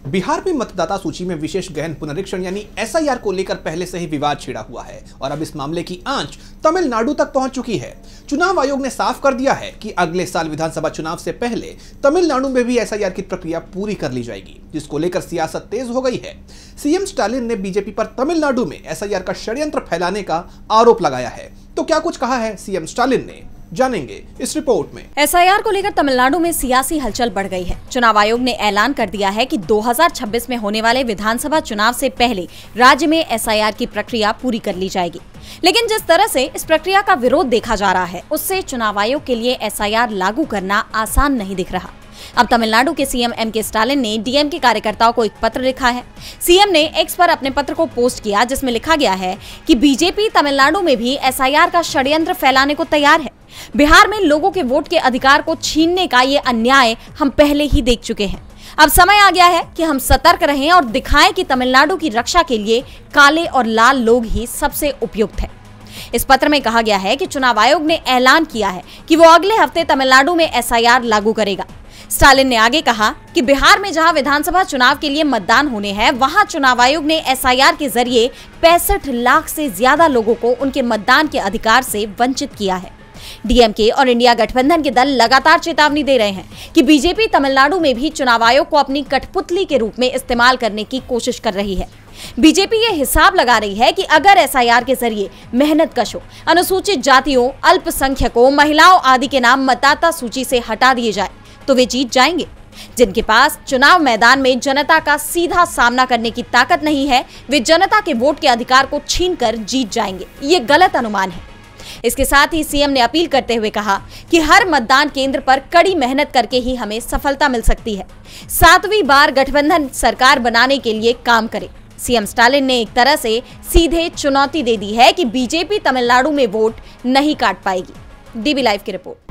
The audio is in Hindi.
बिहार में मतदाता सूची में विशेष गहन पुनरीक्षण यानी एसआईआर को लेकर पहले से ही विवाद छिड़ा हुआ है और अब इस मामले की आंच तमिलनाडु तक पहुंच चुकी है। चुनाव आयोग ने साफ कर दिया है कि अगले साल विधानसभा चुनाव से पहले तमिलनाडु में भी एसआईआर की प्रक्रिया पूरी कर ली जाएगी, जिसको लेकर सियासत तेज हो गई है। सीएम स्टालिन ने बीजेपी पर तमिलनाडु में एसआईआर का षड्यंत्र फैलाने का आरोप लगाया है। तो क्या कुछ कहा है सीएम स्टालिन ने, जानेंगे इस रिपोर्ट में। एसआईआर को लेकर तमिलनाडु में सियासी हलचल बढ़ गई है। चुनाव आयोग ने ऐलान कर दिया है कि 2026 में होने वाले विधानसभा चुनाव से पहले राज्य में एसआईआर की प्रक्रिया पूरी कर ली जाएगी। लेकिन जिस तरह से इस प्रक्रिया का विरोध देखा जा रहा है, उससे चुनाव आयोग के लिए एसआईआर लागू करना आसान नहीं दिख रहा। अब तमिलनाडु के सीएम एम के स्टालिन ने डीएमके कार्यकर्ताओं को एक पत्र लिखा है। सीएम ने एक्स पर अपने पत्र को पोस्ट किया, जिसमें लिखा गया है कि बीजेपी तमिलनाडु में भी एसआईआर का षड्यंत्र फैलाने को तैयार है। बिहार में लोगों के वोट के अधिकार को छीनने का ये अन्याय हम पहले ही देख चुके हैं। अब समय आ गया है कि हम सतर्क रहें और दिखाएं कि तमिलनाडु की रक्षा के लिए काले और लाल लोग ही सबसे उपयुक्त है। इस पत्र में कहा गया है कि चुनाव आयोग ने ऐलान किया है कि वो अगले हफ्ते तमिलनाडु में एसआईआर लागू करेगा। स्टालिन ने आगे कहा कि बिहार में जहां विधानसभा चुनाव के लिए मतदान होने हैं, वहां चुनाव आयोग ने एसआईआर के जरिए 65 लाख से ज्यादा लोगों को उनके मतदान के अधिकार से वंचित किया है। डीएमके और इंडिया गठबंधन के दल लगातार चेतावनी दे रहे हैं कि बीजेपी तमिलनाडु में भी चुनाव आयोग को अपनी कठपुतली के रूप में इस्तेमाल करने की कोशिश कर रही है। बीजेपी ये हिसाब लगा रही है कि अगर एसआईआर के जरिए मेहनतकशों, अनुसूचित जातियों, अल्पसंख्यकों, महिलाओं आदि के नाम मतदाता सूची से हटा दिए जाए तो वे जीत जाएंगे। जिनके पास चुनाव मैदान में जनता का सीधा सामना करने की ताकत नहीं है, वे जनता के वोट के अधिकार को छीनकर जीत जाएंगे। ये गलत अनुमान है। इसके साथ ही सीएम ने अपील करते हुए कहा कि हर मतदान केंद्र पर कड़ी मेहनत करके ही हमें सफलता मिल सकती है। 7वीं बार गठबंधन सरकार बनाने के लिए काम करे। सीएम स्टालिन ने एक तरह से सीधे चुनौती दे दी है कि बीजेपी तमिलनाडु में वोट नहीं काट पाएगी। डीबी लाइव की रिपोर्ट।